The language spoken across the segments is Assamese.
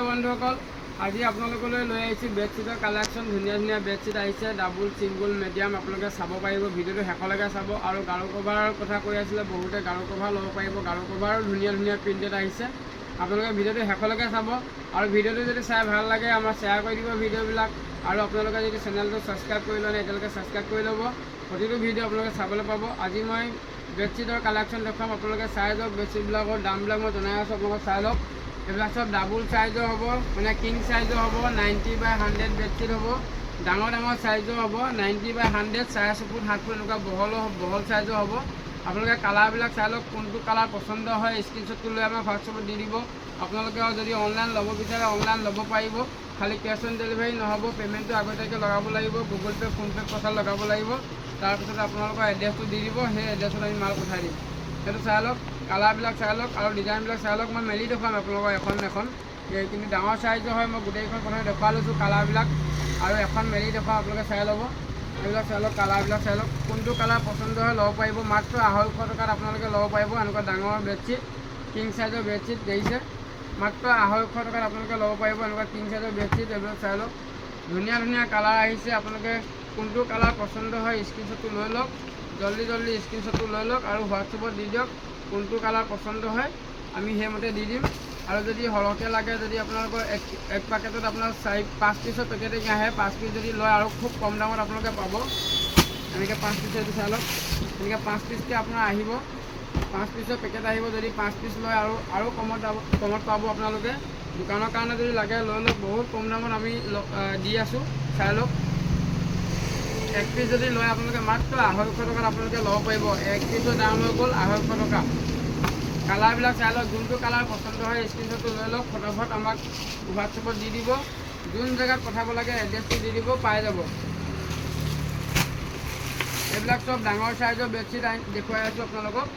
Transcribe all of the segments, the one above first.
নমস্কাৰ বন্ধুসকল, আজি আপোনালোকলৈ লৈ আহিছোঁ বেডশ্বীটৰ কালেকশ্যন। ধুনীয়া ধুনীয়া বেডশ্বীট আহিছে, ডাবুল ছিংগুল মিডিয়াম। আপোনালোকে চাব পাৰিব, ভিডিঅ'টো শেষলৈকে চাব। আৰু গাৰু কভাৰৰ কথা কৈ আছিলে বহুতে, গাৰু কভাৰ ল'ব পাৰিব। গাৰু কভাৰো ধুনীয়া ধুনীয়া প্ৰিণ্টেড আহিছে। আপোনালোকে ভিডিঅ'টো শেষলৈকে চাব। আৰু ভিডিঅ'টো যদি চাই ভাল লাগে আমাৰ শ্বেয়াৰ কৰি দিব ভিডিঅ'বিলাক। আৰু আপোনালোকে যদি চেনেলটো ছাবস্ক্ৰাইব কৰি লয় এতিয়ালৈকে ছাবস্ক্ৰাইব কৰি ল'ব, প্ৰতিটো ভিডিঅ' আপোনালোকে চাবলৈ পাব। আজি মই বেডশ্বীটৰ কালেকশ্যন দেখুৱাম, আপোনালোকে চাই যাওক। বেডশ্বীটবিলাকৰ দামবিলাক মই জনাই আছোঁ, আপোনালোকে চাই লওক। এইবিলাক চব ডাবুল চাইজৰ হ'ব, মানে কিং চাইজৰ হ'ব। 90/100 বেডশ্বীট হ'ব। ডাঙৰ ডাঙৰ চাইজৰ হ'ব, 90/100, 4.5 ফুট 7 ফুট এনেকুৱা বহল চাইজৰ হ'ব। আপোনালোকে কালাৰবিলাক চাই লওক, কোনটো কালাৰ পচন্দ হয় স্ক্ৰীনশ্বটটো লৈ আমাক হোৱাটছআপত দি দিব। আপোনালোকে যদি অনলাইন ল'ব বিচাৰে অনলাইন ল'ব পাৰিব। খালি কেছ অন ডেলিভাৰী নহ'ব, পে'মেণ্টটো আগতীয়াকৈ লগাব লাগিব। গুগল পে' ফোনপে' পইচা লগাব লাগিব। তাৰপিছত আপোনালোকৰ এড্ৰেছটো দি দিব, সেই এড্ৰেছত আমি মাল পঠাই দিম। সেইটো চাই লওক, কালাৰবিলাক চাই লওক আৰু ডিজাইনবিলাক চাই লওক। মই মেলি দেখুৱাম আপোনালোকৰ এখন কিন্তু ডাঙৰ চাইজৰ হয়। মই গোটেইখন প্ৰথমে দেখুৱাই লৈছোঁ কালাৰবিলাক, আৰু এখন মেলি দেখুৱাম, আপোনালোকে চাই ল'ব। এইবিলাক চাই লওক, কালাৰবিলাক চাই লওক, কোনটো কালাৰ পচন্দ হয় ল'ব পাৰিব। মাত্ৰ 250 টকাত আপোনালোকে ল'ব পাৰিব এনেকুৱা ডাঙৰ বেডশ্বীট, কিং চাইজৰ বেডশ্বীট দেখিছে। মাত্ৰ 250 টকাত আপোনালোকে ল'ব পাৰিব এনেকুৱা কিং চাইজৰ বেডশ্বীট। এইবিলাক চাই লওক, ধুনীয়া ধুনীয়া কালাৰ আহিছে। আপোনালোকে কোনটো কালাৰ পচন্দ হয় স্ক্ৰীনশ্বটটো লৈ লওক, জল্দি স্ক্ৰীনশ্বটটো লৈ লওক আৰু হোৱাটছআপত দি দিয়ক। কোনটো কালাৰ পচন্দ হয় আমি সেইমতে দি দিম। আৰু যদি সৰহকৈ লাগে, যদি আপোনালোকৰ এক পেকেটত আপোনাৰ 4-5 পিছৰ পেকেটিং আহে, 5 পিচ যদি লয় আৰু খুব কম দামত আপোনালোকে পাব। এনেকৈ 5 পিচ এইটো চাই লওক, এনেকৈ 5 পিচকৈ আপোনাৰ আহিব, 5 পিচৰ পেকেট আহিব। যদি 5 পিচ লয় আৰু কমত পাব আপোনালোকে। দোকানৰ কাৰণে যদি লাগে লৈ লওক, বহুত কম দামত আমি দি আছোঁ, চাই লওক। 1 পিচ যদি লয় আপোনালোকে মাত্ৰ 250 টকাত আপোনালোকে ল'ব পাৰিব। 1 পিচৰ দাম হৈ গ'ল 250 টকা। কালাৰবিলাক চাই লওক, যোনটো কালাৰ পচন্দ হয় স্ক্ৰীনশ্বটটো লৈ লওক, ফটাফট আমাক হোৱাটছআপত দি দিব। যোন জেগাত পঠাব লাগে এড্ৰেছটো দি দিব, পাই যাব। এইবিলাক চব ডাঙৰ চাইজৰ বেডশ্বীট দেখুৱাই আছোঁ আপোনালোকক।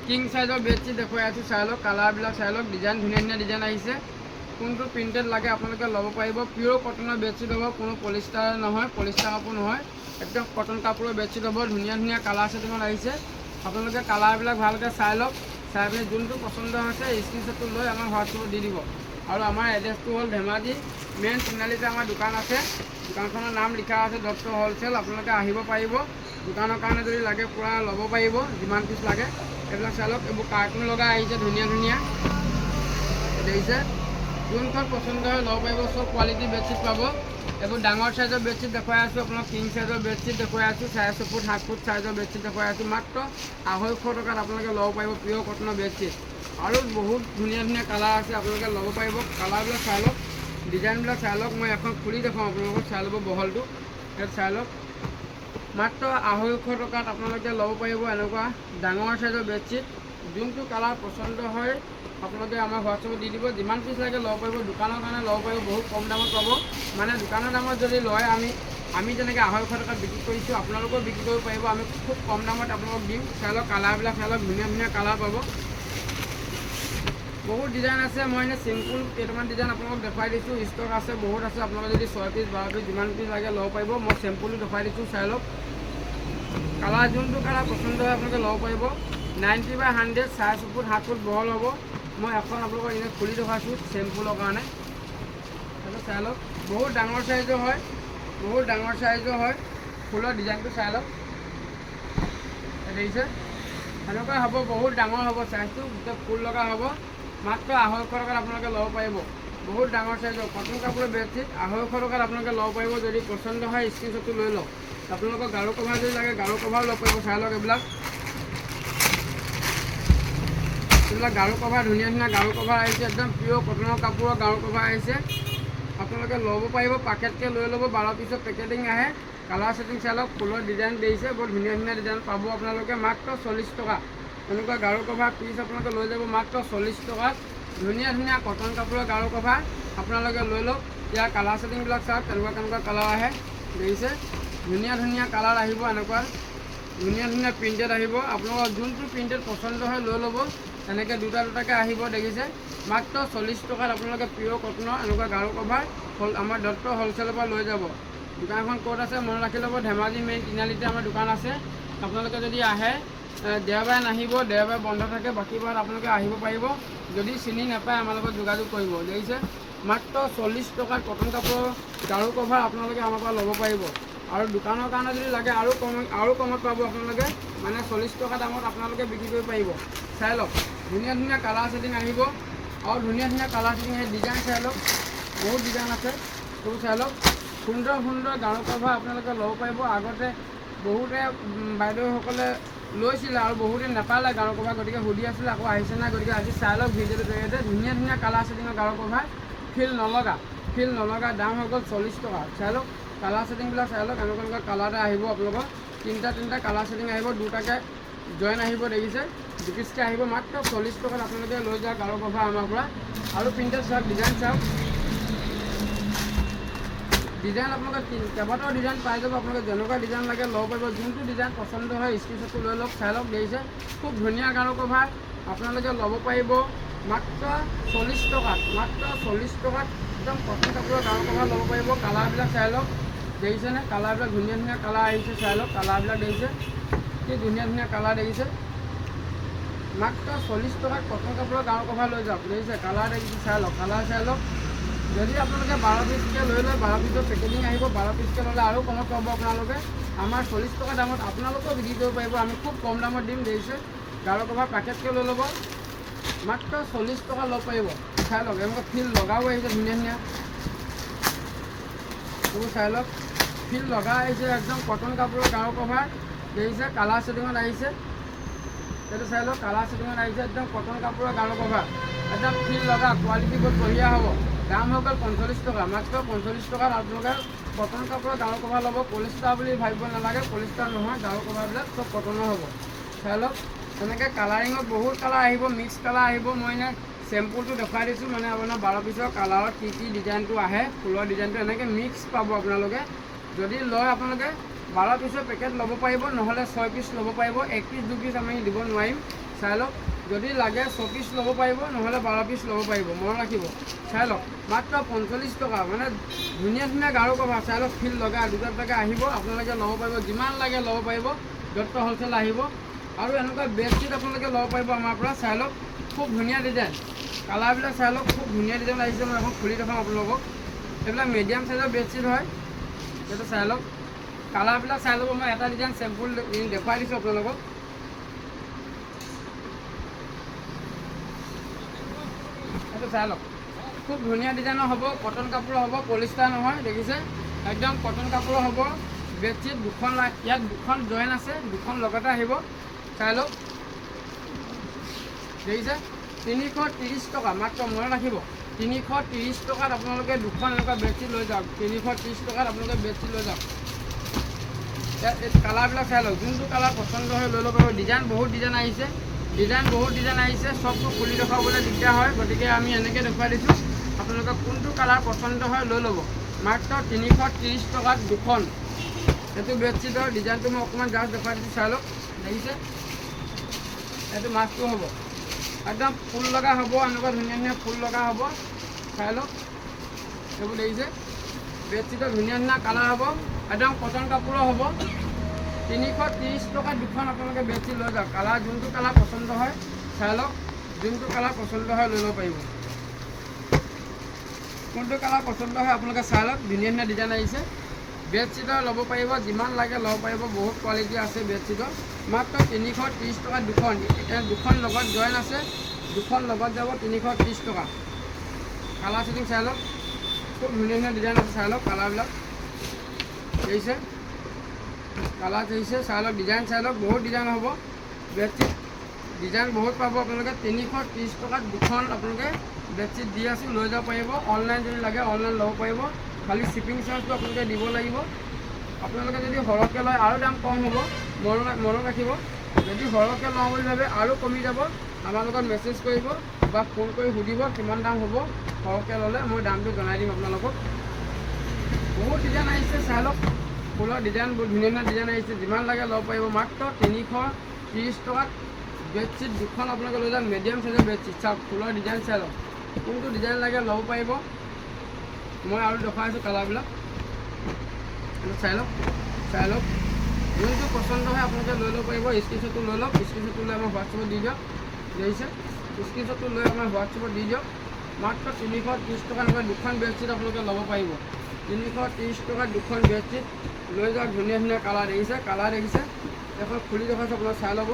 কিং চাইজৰ বেডশ্বীট দেখুৱাই আছোঁ, চাই লওক। কালাৰবিলাক চাই লওক, ডিজাইন ধুনীয়া ধুনীয়া ডিজাইন আহিছে। কোনটো প্ৰিণ্টেড লাগে আপোনালোকে ল'ব পাৰিব। পিয়'ৰ কটনৰ বেডশ্বীট হ'ব, কোনো পলিষ্টাৰ নহয়, পলিষ্টাৰ কাপোৰ নহয়, একদম কটন কাপোৰৰ বেডশ্বীট হ'ব। ধুনীয়া ধুনীয়া কালাৰ ছেটিঙত আহিছে। আপোনালোকে কালাৰবিলাক ভালকৈ চাই লওক, চাই পিনি যোনটো পচন্দ হৈছে স্ক্ৰীনশ্বটটো লৈ আমাৰ হোৱাটছআপত দি দিব। আৰু আমাৰ এড্ৰেছটো হ'ল ধেমাজি মেইন তিনিআলিতে আমাৰ দোকান আছে। দোকানখনৰ নাম লিখা আছে দত্ত হ'লচেল। আপোনালোকে আহিব পাৰিব, দোকানৰ কাৰণে যদি লাগে পূৰা ল'ব পাৰিব, যিমান পিচ লাগে। এইবিলাক চাই লওক, এইবোৰ কাৰ্টুন লগাই আহিছে ধুনীয়া ধুনীয়া দেখিছে। যোনখন পচন্দ হয় ল'ব পাৰিব, চব কোৱালিটি বেডশ্বীট পাব। এইবোৰ ডাঙৰ চাইজৰ বেডশ্বীট দেখুৱাই আছোঁ আপোনাক, কিং চাইজৰ বেডশ্বীট দেখুৱাই আছোঁ, 4.5 ফুট 7 ফুট চাইজৰ বেডশ্বীট দেখুৱাই আছোঁ। মাত্ৰ 250 টকাত আপোনালোকে ল'ব পাৰিব পিয়'ৰ কটনৰ বেডশ্বীট। আৰু বহুত ধুনীয়া ধুনীয়া কালাৰ আছে, আপোনালোকে ল'ব পাৰিব। কালাৰবিলাক চাই লওক, ডিজাইনবিলাক চাই লওক। মই এখন খুলি দেখুৱাম আপোনালোকক, চাই ল'ব বহলটো। ইয়াত চাই লওক, মাত্ৰ 250 টকাত আপোনালোকে ল'ব পাৰিব এনেকুৱা ডাঙৰ চাইজৰ বেডশ্বীট। যোনটো কালাৰ পচন্দ হয় আপোনালোকে আমাৰ হোৱাটছআপত দি দিব, যিমান পিচ লাগে ল'ব পাৰিব। দোকানৰ কাৰণে ল'ব পাৰিব, বহুত কম দামত পাব। মানে দোকানৰ দামত যদি লয় আমি যেনেকৈ 250 টকাত বিক্ৰী কৰিছোঁ, আপোনালোকেও বিক্ৰী কৰিব পাৰিব। আমি খুব কম দামত আপোনালোকক দিম। চাই লওক, কালাৰবিলাক চাই লওক, ধুনীয়া ধুনীয়া কালাৰ পাব। বহুত ডিজাইন আছে, মই এনেই চিম্পুল কেইটামান ডিজাইন আপোনালোকক দেখুৱাই দিছোঁ। ষ্টক আছে, বহুত আছে। আপোনালোকে যদি 6 পিচ 12 পিচ যিমান পিচ লাগে ল'ব পাৰিব। মই চেম্পুলটো দেখুৱাই দিছোঁ, চাই লওক। কালাৰ যোনটো কালাৰ পচন্দ হয় আপোনালোকে ল'ব পাৰিব। 90/100, 4.5 ফুট 7 ফুট বহল হ'ব। মই এখন আপোনালোকক এনেই খুলি দেখুৱাইছোঁ চেম্পুলৰ কাৰণে। সেইটো চাই লওক, বহুত ডাঙৰ চাইজৰ হয়, বহুত ডাঙৰ চাইজৰ হয়। ফুলৰ ডিজাইনটো চাই লওক, দেখিছে। সেনেকুৱা হ'ব, বহুত ডাঙৰ হ'ব চাইজটো, গোটেই ফুল লগা হ'ব। মাত্ৰ 250 টকাত আপোনালোকে ল'ব পাৰিব। বহুত ডাঙৰ চাইজৰ কটন কাপোৰৰ বেডশ্বীট 250 টকাত আপোনালোকে ল'ব পাৰিব। যদি পচন্দ হয় স্ক্ৰীনশ্বটটো লৈ লওক। আপোনালোকৰ গাৰু কভাৰ যদি লাগে গাৰু কভাৰ ল'ব পাৰিব। চাই লওক, এইবিলাক গাৰু কভাৰ, ধুনীয়া ধুনীয়া গাৰু কভাৰ আহিছে। একদম পিয়'ৰ কটনৰ কাপোৰৰ গাৰু কভাৰ আহিছে। আপোনালোকে ল'ব পাৰিব, পাকেটকৈ লৈ ল'ব। 12 পিছৰ পেকেটিং আহে। কালাৰ ছেটিং চাই লওক, ফুলৰ ডিজাইন দিছে, বৰ ধুনীয়া ধুনীয়া ডিজাইন পাব আপোনালোকে। মাত্ৰ 40 টকা এনেকুৱা গাৰু কভাৰ পিচ আপোনালোকে লৈ যাব, মাত্ৰ 40 টকাত। ধুনীয়া ধুনীয়া কটন কাপোৰৰ গাৰু কভাৰ আপোনালোকে লৈ লওক। ইয়াৰ কালাৰ ছেটিংবিলাক চাওক, কেনেকুৱা কালাৰ আহে দেখিছে। ধুনীয়া ধুনীয়া কালাৰ আহিব, এনেকুৱা ধুনীয়া ধুনীয়া প্ৰিণ্টেড আহিব। আপোনালোকৰ যোনটো প্ৰিণ্টেড পচন্দ হয় লৈ ল'ব। এনেকৈ দুটাকৈ আহিব দেখিছে। মাত্ৰ 40 টকাত আপোনালোকে পিয়'ৰ কটনৰ এনেকুৱা গাৰু কভাৰ আমাৰ দত্ত হ'লচেলৰ পৰা লৈ যাব। দোকানখন ক'ত আছে মনত ৰাখি ল'ব, ধেমাজি মেইন তিনিআলিতে আমাৰ দোকান আছে। আপোনালোকে যদি আহে দেওবাৰে নাহিব, দেওবাৰে বন্ধ থাকে, বাকী বাৰত আপোনালোকে আহিব পাৰিব। যদি চিনি নাপায় আমাৰ লগত যোগাযোগ কৰিব। দেখিছে মাত্ৰ 40 টকাত কটন কাপোৰৰ গাৰু কভাৰ আপোনালোকে আমাৰ পৰা ল'ব পাৰিব। আৰু দোকানৰ কাৰণে যদি লাগে আৰু কমত পাব আপোনালোকে, মানে 40 টকা দামত আপোনালোকে বিক্ৰী কৰিব পাৰিব। চাই লওক, ধুনীয়া ধুনীয়া কালাৰ ছেটিং আহিব আৰু ধুনীয়া ধুনীয়া কালাৰ ছেটিং আহি ডিজাইন চাই লওক, বহুত ডিজাইন আছে, সেইবোৰ চাই লওক। সুন্দৰ সুন্দৰ গাৰু কভাৰ আপোনালোকে ল'ব পাৰিব। আগতে বহুতে বাইদেউসকলে লৈছিলে আৰু বহুতে নাপালে গাৰু কভাৰ, গতিকে সুধি আছিলে আকৌ আহিছে নাই, গতিকে আজি চাই লওক ভিডিঅ'টো জৰিয়তে। ধুনীয়া ধুনীয়া কালাৰ ছেটিঙৰ গাৰু কভাৰ, ফিল নলগা দাম হৈ গ'ল 40 টকা। চাই লওক কালাৰ ছেটিংবিলাক চাই লওক, এনেকুৱা কালাৰতে আহিব আপোনালোকৰ, তিনিটা কালাৰ ছেটিং আহিব, দুটাকৈ জইন আহিব, দেখিছে দুপিচকৈ আহিব। মাত্ৰ 40 টকাত আপোনালোকে লৈ যাওক গাৰু কভাৰ আমাৰ পৰা। আৰু প্ৰিণ্টেড চাওক, ডিজাইন চাওক, ডিজাইন আপোনালোকে কেইবাটাও ডিজাইন পাই যাব। আপোনালোকে যেনেকুৱা ডিজাইন লাগে ল'ব পাৰিব, যোনটো ডিজাইন পচন্দ হয় স্ক্ৰীনশ্বটটো লৈ লওক, চাই লওক, দেখিছে খুব ধুনীয়া গাৰু কভাৰ আপোনালোকে ল'ব পাৰিব মাত্ৰ 40 টকাত। মাত্ৰ 40 টকাত একদম কটন কাপোৰৰ গাৰু কভাৰ ল'ব পাৰিব। কালাৰবিলাক চাই লওক, দেখিছেনে কালাৰবিলাক ধুনীয়া ধুনীয়া কালাৰ আহিছে, চাই লওক কালাৰবিলাক দেখিছে কি ধুনীয়া ধুনীয়া কালাৰ দেখিছে। মাত্ৰ 40 টকাত কটন কাপোৰৰ গাৰু কভাৰ লৈ যাওক, দেখিছে কালাৰ দেখিছে, চাই লওক কালাৰ চাই লওক। যদি আপোনালোকে 12 পিচকৈ লৈ লয়, 12 পিচৰ পেকেজিং আহিব, 12 পিচকৈ ল'লে আৰু কমত পাব আপোনালোকে। আমাৰ 40 টকা দামত আপোনালোকেও বিক্ৰী কৰিব পাৰিব, আমি খুব কম দামত দিম, দেখিছে গাৰু কভাৰ পেকেটকৈ লৈ ল'ব, মাত্ৰ 40 টকা ল'ব পাৰিব। চাই লওক এনেকুৱা ফিল লগাও আহিছে ধুনীয়া ধুনীয়া, এইবোৰ চাই লওক ফিল লগা আহিছে, একদম কটন কাপোৰৰ গাৰু কভাৰ, দেখিছে কালাৰ ছেটিঙত আহিছে, সেইটো চাই লওক কালাৰ ছেটিঙত আহিছে, একদম কটন কাপোৰৰ গাৰু কভাৰ, একদম ফিল লগা, কোৱালিটি বহুত বঢ়িয়া হ'ব। দাম হৈ গ'ল 45 টকা, মাত্ৰ 45 টকাত আপোনালোকে কটন কাপোৰৰ গাৰু কভাৰ ল'ব। পলিষ্টাৰ বুলি ভাবিব নালাগে, পলিষ্টাৰ নহয়, গাৰু কভাৰবিলাক চব কটনৰ হ'ব। চাই লওক তেনেকৈ কালাৰিঙত বহুত কালাৰ আহিব, মিক্স কালাৰ আহিব। মই এনে চেম্পুলটো দেখুৱাই দিছোঁ, মানে আপোনাৰ 12 পিচৰ কালাৰত কি ডিজাইনটো আহে, ফুলৰ ডিজাইনটো এনেকৈ মিক্স পাব আপোনালোকে। যদি লয় আপোনালোকে 12 পিচৰ পেকেট ল'ব পাৰিব, নহ'লে 6 পিচ ল'ব পাৰিব, 1 পিচ 2 পিচ আমি দিব নোৱাৰিম। চাই লওক যদি লাগে 6 পিচ ল'ব পাৰিব, নহ'লে 12 পিচ ল'ব পাৰিব, মনত ৰাখিব। চাই লওক মাত্ৰ 45 টকা, মানে ধুনীয়া ধুনীয়া গাৰু কভাৰ, চাই লওক ফিল লগা, দুটাকৈ আহিব, আপোনালোকে ল'ব পাৰিব, যিমান লাগে ল'ব পাৰিব। দত্ত হ'লচেল আহিব। আৰু এনেকুৱা বেডশ্বীট আপোনালোকে ল'ব পাৰিব আমাৰ পৰা। চাই লওক খুব ধুনীয়া ডিজাইন, কালাৰবিলাক চাই লওক খুব ধুনীয়া ডিজাইন আহিছে। মই এখন খুলি দেখাম আপোনালোকক, এইবিলাক মিডিয়াম চাইজৰ বেডশ্বীট হয়, সেইটো চাই লওক কালাৰবিলাক চাই ল'ব। মই এটা ডিজাইন চেম্পুল দেখুৱাই দিছোঁ আপোনালোকক, সেইটো চাই লওক খুব ধুনীয়া ডিজাইনৰ হ'ব, কটন কাপোৰৰ হ'ব, পলিষ্টাৰ নহয়, দেখিছে একদম কটন কাপোৰৰ হ'ব। বেডশ্বীট দুখন, ইয়াত দুখন জইন আছে, দুখন লগতে আহিব, চাই লওক দেখিছে 330 টকা মাত্ৰ, মনত ৰাখিব 330 টকাত আপোনালোকে দুখন এনেকুৱা বেডশ্বীট লৈ যাওক। 330 টকাত আপোনালোকে বেডশ্বীট লৈ যাওক। ইয়াত কালাৰবিলাক চাই লওক, যোনটো কালাৰ পচন্দ হয় লৈ ল'ব পাৰিব। ডিজাইন বহুত ডিজাইন আহিছে, চবটো খুলি দেখুৱাবলৈ দিগদাৰ হয়, গতিকে আমি এনেকৈ দেখুৱাই দিছোঁ। আপোনালোকে কোনটো কালাৰ পচন্দ হয় লৈ ল'ব। মাত্ৰ 330 টকাত দুখন। এইটো বেডশ্বীটৰ ডিজাইনটো মই অকণমান জাষ্ট দেখুৱাই দিছোঁ, চাই লওক দেখিছে এইটো মাছটো হ'ব, একদম ফুল লগা হ'ব, এনেকুৱা ধুনীয়া ধুনীয়া ফুল লগা হ'ব, চাই লওক এইবোৰ দেখিছে। বেডশ্বীটৰ ধুনীয়া ধুনীয়া কালাৰ হ'ব, একদম কটন কাপোৰৰ হ'ব। 330 টকাত দুখন আপোনালোকে বেডশ্বীট লৈ যাওক। কালাৰ যোনটো কালাৰ পচন্দ হয় চাই লওক, যোনটো কালাৰ পচন্দ হয় লৈ ল'ব পাৰিব। কোনটো কালাৰ পচন্দ হয় আপোনালোকে চাই লওক, ধুনীয়া ধুনীয়া ডিজাইন আহিছে। বেডশ্বীটৰ ল'ব পাৰিব, যিমান লাগে ল'ব পাৰিব, বহুত কোৱালিটি আছে বেডশ্বীটৰ। মাত্ৰ 330 টকাত দুখন, দুখন লগত জইন আছে, দুখন লগত যাব 330 টকা। কালাৰ ছেটিং চাই লওক, খুব ধুনীয়া ধুনীয়া ডিজাইন আছে, চাই লওক কালাৰবিলাক দেখিছে, কালাৰ দেখিছে, চাই লওক ডিজাইন চাই লওক, বহুত ডিজাইন হ'ব বেডশ্বীট, ডিজাইন বহুত পাব আপোনালোকে। 330 টকাত দুখন আপোনালোকে বেডশ্বীট দি আছোঁ, লৈ যাব পাৰিব। অনলাইন যদি লাগে অনলাইন ল'ব পাৰিব, খালি শ্বিপিং চাৰ্জটো আপোনালোকে দিব লাগিব। আপোনালোকে যদি সৰহকৈ লয় আৰু দাম কম হ'ব, মনত ৰাখিব। যদি সৰহকৈ লওঁ বুলি ভাবে আৰু কমি যাব, আমাৰ লগত মেছেজ কৰিব বা ফোন কৰি সুধিব কিমান দাম হ'ব। সৰহকৈ ল'লে মই দামটো জনাই দিম আপোনালোকক। বহুত ডিজাইন আহিছে, চাই লওক ফুলৰ ডিজাইন, বহুত ধুনীয়া ধুনীয়া ডিজাইন আহিছে, যিমান লাগে ল'ব পাৰিব। মাত্ৰ 330 টকাত বেডশ্বীট দুখন আপোনালোকে লৈ যাওক, মিডিয়াম চাইজৰ বেডশ্বীট। চাওক ফুলৰ ডিজাইন চাই লওক, কোনটো ডিজাইন লাগে ল'ব পাৰিব। মই আৰু দেখুৱাইছোঁ কালাৰবিলাক, চাই লওক যোনটো পচন্দ হয় আপোনালোকে লৈ ল'ব পাৰিব। স্ক্ৰীনশ্বটটো লৈ লওক, স্ক্ৰীনশ্বটটো লৈ আমাৰ হোৱাটছএপত দি দিয়ক। দেখিছে, স্ক্ৰীনশ্বটটো লৈ আমাৰ হোৱাটছএপত দি দিয়ক। মাত্ৰ 330 টকা এনেকৈ দুখন বেডশ্বীট আপোনালোকে ল'ব পাৰিব। 330 টকাত দুখন বেডশ্বীট লৈ যাওক। ধুনীয়া ধুনীয়া কালাৰ দেখিছে, কালাৰ দেখিছে। এখন খুলি দেখাইছোঁ, আপোনালোকে চাই ল'ব।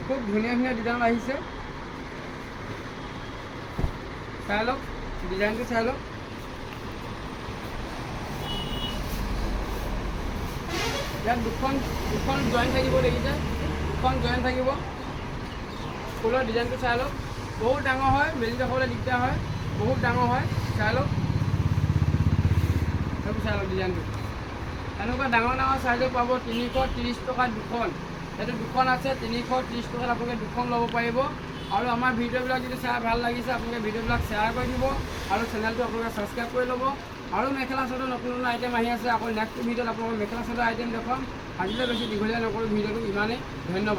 খুব ধুনীয়া ধুনীয়া ডিজাইন আহিছে, চাই লওক, ডিজাইনটো চাই লওক। ইয়াত দুখন জইন থাকিব দেখিছে, দুখন জইন থাকিব। ফুলৰ ডিজাইনটো চাই লওক, বহুত ডাঙৰ হয়, মেলি দেখাবলৈ দিগদাৰ হয়, বহুত ডাঙৰ হয়, চাই লওক। সেইটো চাই লওক ডিজাইনটো, এনেকুৱা ডাঙৰ ডাঙৰ চাইজৰ পাব। 330 টকাত দুখন, সেইটো দুখন আছে। 330 টকাত আপোনালোকে দুখন ল'ব পাৰিব। আৰু আমাৰ ভিডিঅ'বিলাক যদি চাই ভাল লাগিছে, আপোনালোকে ভিডিঅ'বিলাক শ্বেয়াৰ কৰি দিব আৰু চেনেলটো আপোনালোকে ছাবস্ক্ৰাইব কৰি ল'ব। আৰু মেখেলা চাদৰ নতুন নতুন আইটেম আহি আছে। আকৌ নেক্সট ভিডিঅ'ত আপোনালোকৰ মেখেলা চাদৰ আইটেম দেখুৱাম। আজিলৈ বেছি দীঘলীয়া নকৰোঁ ভিডিঅ'টো, ইমানেই। ধন্যবাদ।